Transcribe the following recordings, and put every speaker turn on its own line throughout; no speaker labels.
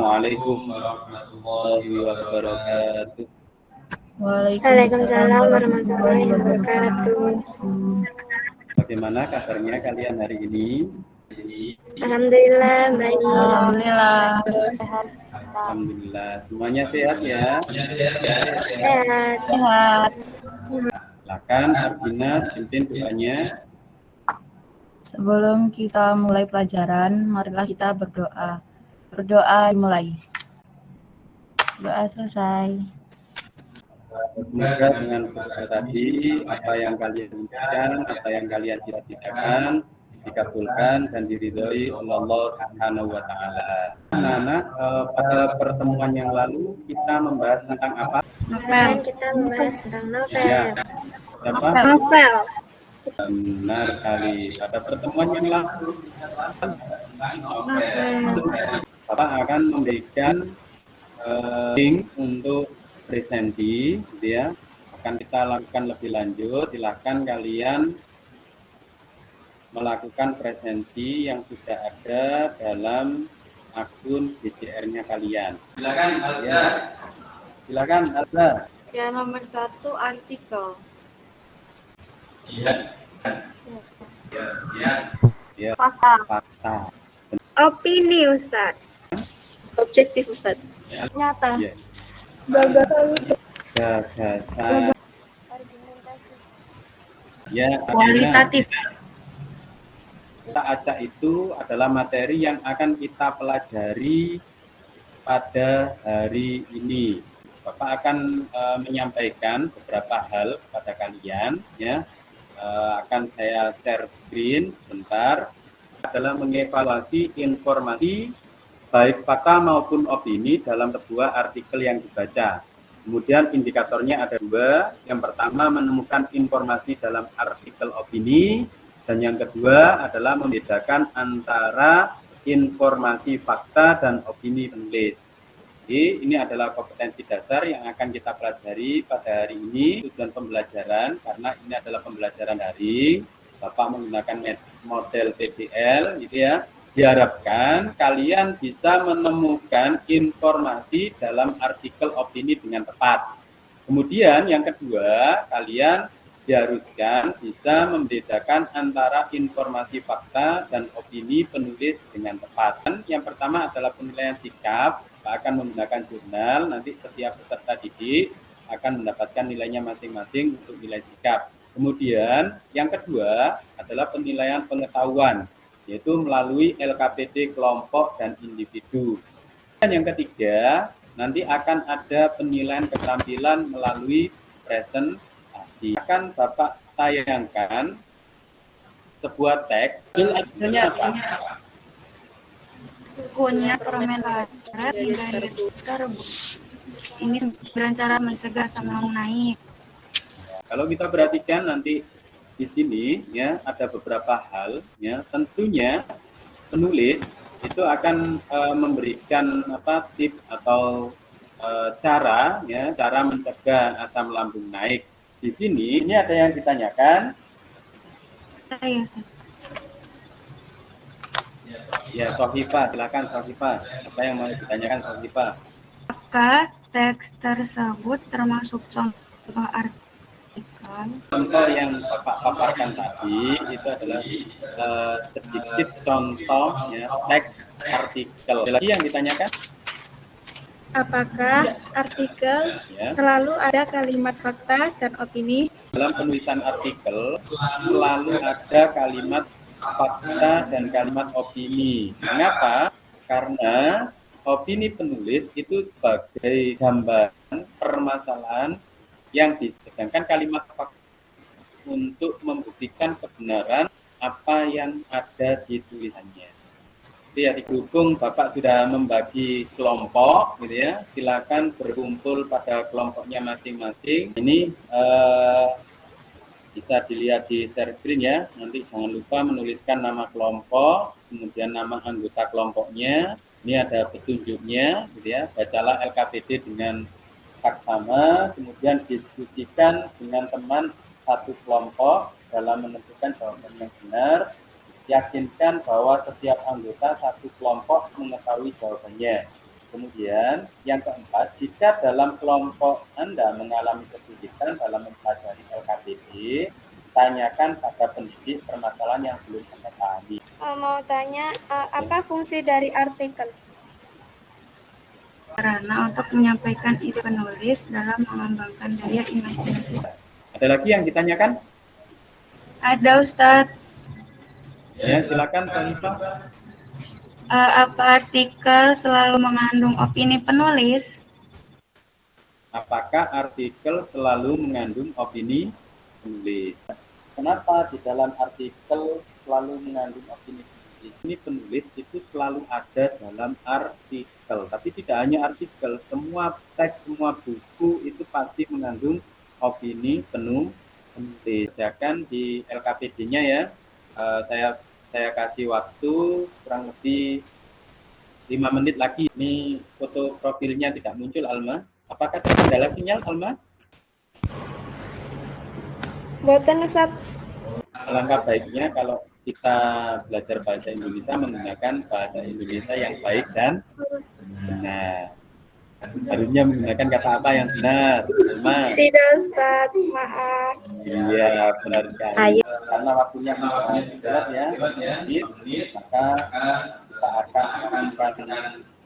Assalamualaikum warahmatullahi wabarakatuh.
Waalaikumsalam warahmatullahi wabarakatuh.
Bagaimana kabarnya kalian hari ini?
Alhamdulillah baik.
Alhamdulillah.
Alhamdulillah. Semuanya sehat ya?
Sehat.
Sehat.
Silakan Arbina pimpin doanya.
Sebelum kita mulai pelajaran, marilah kita berdoa. Berdoa dimulai. Doa selesai.
Semoga dengan berdoa tadi apa yang kalian inginkan, apa yang kalian cita-citakan dikabulkan dan diridhoi oleh Allah Subhanahu wa taala. Anak-anak, pada pertemuan yang lalu kita membahas tentang apa?
Kemarin kita membahas tentang novel.
Ya. Apa?
Novel.
Benar sekali. Pada pertemuan yang lalu Bapak akan memberikan link untuk presenti, gitu ya. Akan kita lakukan lebih lanjut. Silakan kalian melakukan presenti yang sudah ada dalam akun BCR-nya kalian. Silakan Alda. Ya. Silakan Alda.
Ya, nomor 1 artikel.
Iya. Ya. Fakta.
Opini Ustaz.
Objektif Ustaz.
Ya.
Nyata.
Ya.
Gagasan.
Gagasan. Ya,
Kualitatif.
Kita acak itu adalah materi yang akan kita pelajari pada hari ini. Bapak akan menyampaikan beberapa hal kepada kalian, ya. Akan saya share screen sebentar. Adalah mengevaluasi informasi baik fakta maupun opini dalam sebuah artikel yang dibaca. Kemudian indikatornya ada 2. Yang pertama menemukan informasi dalam artikel opini. Dan yang kedua adalah membedakan antara informasi fakta dan opini penulis. Jadi ini adalah kompetensi dasar yang akan kita pelajari pada hari ini. Tujuan pembelajaran, karena ini adalah pembelajaran daring, Bapak menggunakan model PBL, gitu ya. Diharapkan kalian bisa menemukan informasi dalam artikel opini dengan tepat. Kemudian yang kedua, kalian diharuskan bisa membedakan antara informasi fakta dan opini penulis dengan tepat. Yang pertama adalah penilaian sikap. Kita akan menggunakan jurnal, nanti setiap peserta didik akan mendapatkan nilainya masing-masing untuk nilai sikap. Kemudian yang kedua adalah penilaian pengetahuan, yaitu melalui LKPD kelompok dan individu. Dan yang ketiga, nanti akan ada penilaian keterampilan melalui presentasi. Akan Bapak tayangkan sebuah teks. Hasilnya apa?
Bukunya permen karet hingga terbus. Ini 9 cara mencegah asam lambung naik.
Kalau kita perhatikan nanti di sini ya ada beberapa hal ya, tentunya penulis itu akan memberikan tips atau cara mencegah asam lambung naik. Di sini ini ada yang ditanyakan. Ya, Sohifa, silakan Sohifa. Apa yang mau ditanyakan Sohifa?
Apakah teks tersebut termasuk contoh artikel?
Contoh yang Bapak paparkan tadi itu adalah sedikit contoh ya, teks artikel. Lagi yang ditanyakan?
Apakah artikel selalu ada kalimat fakta dan opini?
Dalam penulisan artikel selalu ada kalimat fakta dan kalimat opini. Mengapa? Karena opini penulis itu sebagai gambaran permasalahan yang sedangkan kalimat fakta untuk membuktikan kebenaran apa yang ada di tulisannya. Jadi ya, didukung Bapak sudah membagi kelompok, gitu ya. Silakan berkumpul pada kelompoknya masing-masing. Ini bisa dilihat di share screen ya. Nanti jangan lupa menuliskan nama kelompok, kemudian nama anggota kelompoknya. Ini ada petunjuknya, gitu ya. Bacalah LKPD dengan saksama, kemudian diskusikan dengan teman satu kelompok dalam menentukan jawaban yang benar. Yakinkan bahwa setiap anggota satu kelompok mengetahui jawabannya. Kemudian yang keempat, jika dalam kelompok Anda mengalami kesulitan dalam mempelajari LKPD, tanyakan pada pendidik permasalahan yang belum Anda pahami.
Mau tanya, apa fungsi dari artikel?
Karena untuk menyampaikan ide penulis dalam mengembangkan daya imajinasi.
Ada lagi yang ditanyakan?
Ada, Ustadz.
Ya, silakan Sanifah.
Apa artikel selalu mengandung opini penulis?
Apakah artikel selalu mengandung opini penulis? Kenapa di dalam artikel selalu mengandung opini penulis? Ini penulis itu selalu ada dalam artikel, tapi tidak hanya artikel, semua teks, semua buku itu pasti mengandung opini penulis. Kerjakan di LKPD-nya ya. Saya kasih waktu kurang lebih 5 menit lagi. Ini foto profilnya tidak muncul, Alma. Apakah ada kendala sinyal, Alma?
Boten, Ustaz.
Alangkah baiknya kalau kita belajar bahasa Indonesia menggunakan bahasa Indonesia yang baik dan benar. Harusnya menggunakan kata apa yang benar, Alma?
Tidak, Ustaz. Maaf.
Iya, benar sekali. Karena waktunya berat ya, maka kita akan melakukan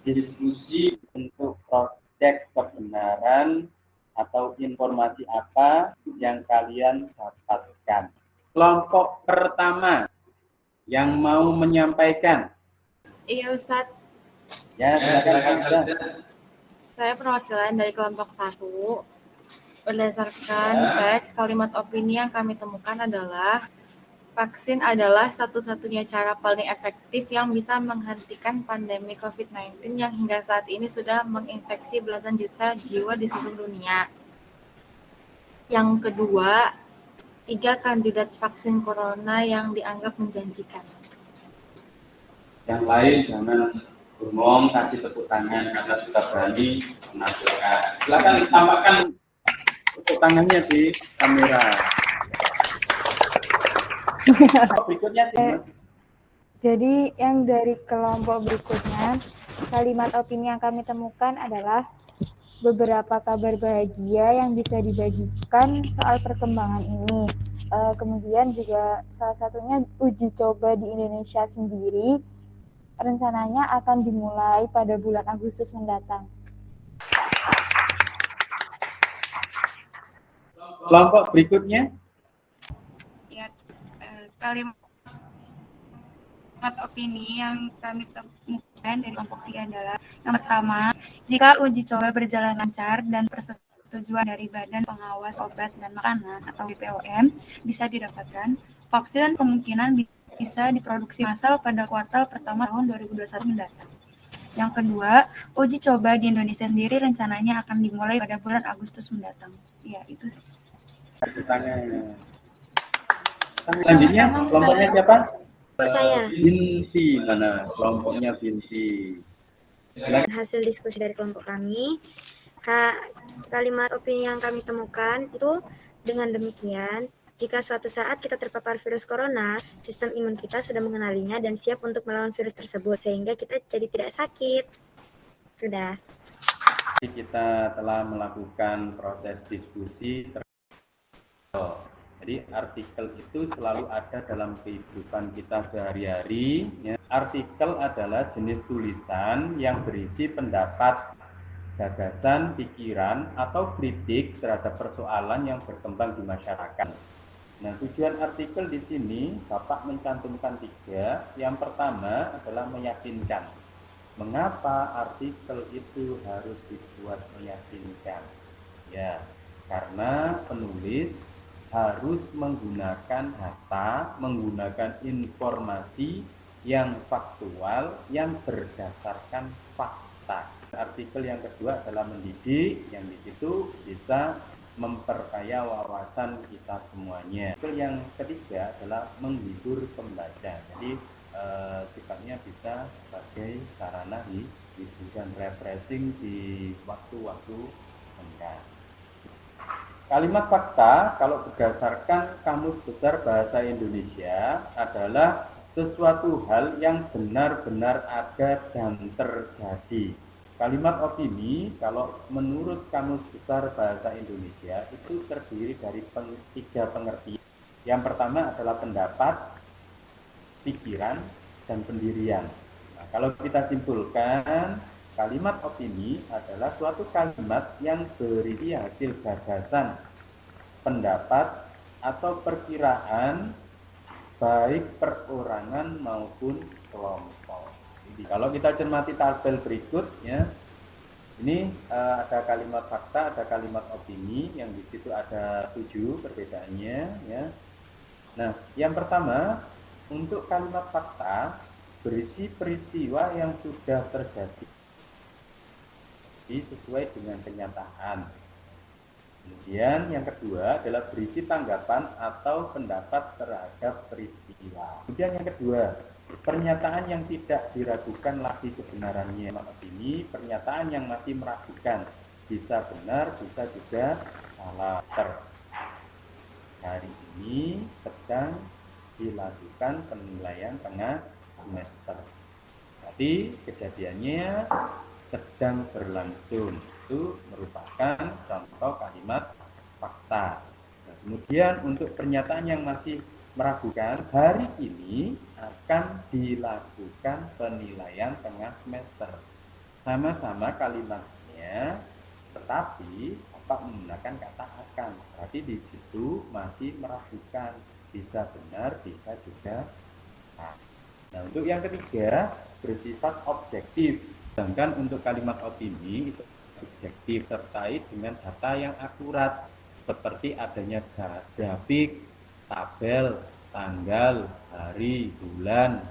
diskusi untuk proyek kebenaran atau informasi apa yang kalian dapatkan. Kelompok pertama yang mau menyampaikan.
Iya, Ustadz.
Ya, silakan.
Saya perwakilan dari kelompok 1. Berdasarkan teks, kalimat opini yang kami temukan adalah vaksin adalah satu-satunya cara paling efektif yang bisa menghentikan pandemi COVID-19 yang hingga saat ini sudah menginfeksi belasan juta jiwa di seluruh dunia. Yang kedua, 3 kandidat vaksin corona yang dianggap menjanjikan.
Yang lain jangan ngomong, kasih tepuk tangan karena sudah berani menampilkan. Silakan tampakkan tepuk tangannya di kamera. Berikutnya
Jadi yang dari kelompok berikutnya, kalimat opini yang kami temukan adalah beberapa kabar bahagia yang bisa dibagikan soal perkembangan ini. Kemudian juga salah satunya uji coba di Indonesia sendiri rencananya akan dimulai pada bulan Agustus mendatang.
kelompok berikutnya.
Ya, kalimat opini yang kami temukan dari kelompok 3 adalah yang pertama, jika uji coba berjalan lancar dan persetujuan dari Badan Pengawas Obat dan Makanan atau BPOM bisa didapatkan, vaksin kemungkinan bisa diproduksi massal pada kuartal pertama tahun 2021 mendatang. Yang kedua, uji coba di Indonesia sendiri rencananya akan dimulai pada bulan Agustus mendatang. Ya, itu.
Selanjutnya, kelompoknya siapa?
Saya.
Binti, mana kelompoknya Binti?
Hasil diskusi dari kelompok kami, kalimat opini yang kami temukan itu dengan demikian, jika suatu saat kita terpapar virus corona, sistem imun kita sudah mengenalinya dan siap untuk melawan virus tersebut, sehingga kita jadi tidak sakit. Sudah.
Kita telah melakukan proses diskusi. Jadi artikel itu selalu ada dalam kehidupan kita sehari-hari. Artikel adalah jenis tulisan yang berisi pendapat, gagasan, pikiran, atau kritik terhadap persoalan yang berkembang di masyarakat. Nah, tujuan artikel di sini Bapak mencantumkan 3. Yang pertama adalah meyakinkan. Mengapa artikel itu harus dibuat meyakinkan? Ya, karena penulis harus menggunakan data, menggunakan informasi yang faktual, yang berdasarkan fakta. Artikel yang kedua adalah mendidik, yang di situ bisa memperkaya wawasan kita semuanya. Artikel yang ketiga adalah menghibur pembaca. Jadi sifatnya bisa sebagai sarana hiburan refreshing di waktu-waktu senggang. Kalimat fakta kalau berdasarkan Kamus Besar Bahasa Indonesia adalah sesuatu hal yang benar-benar ada dan terjadi. Kalimat opini kalau menurut Kamus Besar Bahasa Indonesia itu terdiri dari tiga pengertian. Yang pertama adalah pendapat, pikiran, dan pendirian. Nah, kalau kita simpulkan, kalimat opini adalah suatu kalimat yang berisi hasil gagasan, pendapat, atau perkiraan baik perorangan maupun kelompok. Jadi, kalau kita cermati tabel berikutnya, ini ada kalimat fakta, ada kalimat opini, yang di situ ada 7 perbedaannya, ya. Nah, yang pertama, untuk kalimat fakta berisi peristiwa yang sudah terjadi sesuai dengan kenyataan. Kemudian yang kedua adalah berisi tanggapan atau pendapat terhadap peristiwa. Kemudian yang kedua, pernyataan yang tidak diragukan lagi kebenarannya. Ini pernyataan yang masih meragukan, bisa benar, bisa juga salah. Hari ini sedang dilakukan penilaian tengah semester. Jadi kejadiannya sedang berlangsung. Itu merupakan contoh kalimat fakta. Nah, kemudian untuk pernyataan yang masih meragukan, hari ini akan dilakukan penilaian tengah semester. Sama-sama kalimatnya, tetapi menggunakan kata akan. Berarti di situ masih meragukan, bisa benar, bisa juga salah. Nah, untuk yang ketiga bersifat objektif. Sedangkan untuk kalimat opini itu subjektif, terkait dengan data yang akurat seperti adanya grafik, tabel, tanggal, hari, bulan,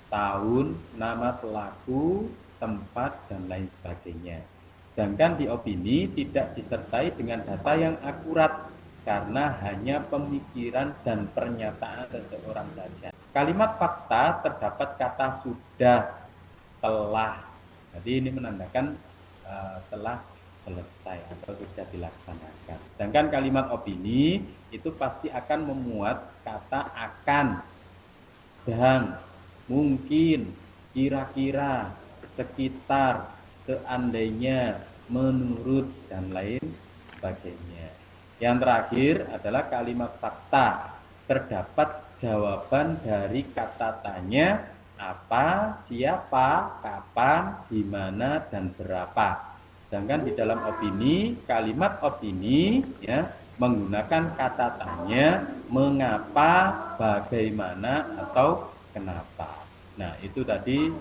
tahun, nama pelaku, tempat, dan lain sebagainya. Sedangkan di opini tidak disertai dengan data yang akurat karena hanya pemikiran dan pernyataan seseorang saja. Kalimat fakta terdapat kata sudah, telah. Jadi ini menandakan telah selesai atau sudah dilaksanakan. Sedangkan kalimat opini itu pasti akan memuat kata akan, sedang, mungkin, kira-kira, sekitar, seandainya, menurut, dan lain sebagainya. Yang terakhir adalah kalimat fakta. Terdapat jawaban dari kata tanya, apa, siapa, kapan, di mana, dan berapa. Sedangkan di dalam opini, kalimat opini ya menggunakan kata tanya, mengapa, bagaimana, atau kenapa. Nah, itu tadi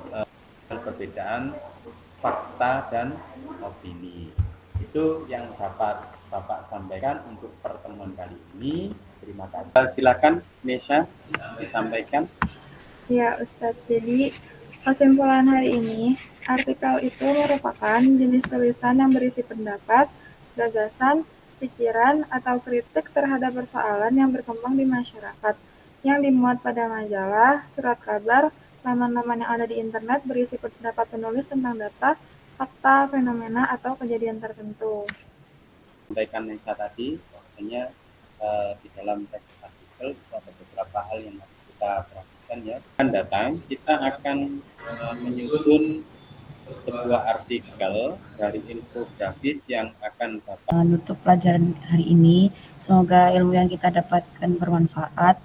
perbedaan fakta dan opini. Itu yang dapat Bapak sampaikan untuk pertemuan kali ini. Terima kasih. Silakan Nesha disampaikan.
Ya Ustadz, jadi kesimpulan hari ini, artikel itu merupakan jenis tulisan yang berisi pendapat, gagasan, pikiran, atau kritik terhadap persoalan yang berkembang di masyarakat, yang dimuat pada majalah, surat kabar, laman-laman yang ada di internet berisi pendapat penulis tentang data, fakta, fenomena, atau kejadian tertentu.
Sampaikan Nesa tadi, bahwasanya di dalam teks artikel itu ada beberapa hal yang harus kita perhatikan ya. Akan datang, kita akan menyusun sebuah artikel dari infografis yang akan Bapak
menutup pelajaran hari ini. Semoga ilmu yang kita dapatkan bermanfaat.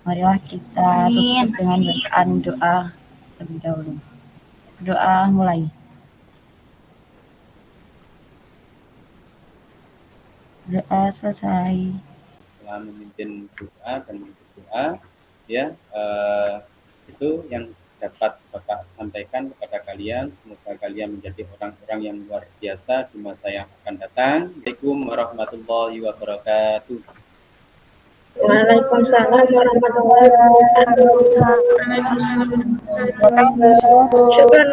Marilah kita tutup dengan bacaan doa terlebih dahulu. Doa mulai. Doa selesai.
Setelah memimpin doa dan berdoa, ya itu yang dapat Bapak sampaikan kepada kalian. Semoga kalian menjadi orang-orang yang luar biasa di masa yang akan datang. Assalamualaikum warahmatullahi wabarakatuh.
Waalaikumsalam warahmatullahi wabarakatuh. Syukran,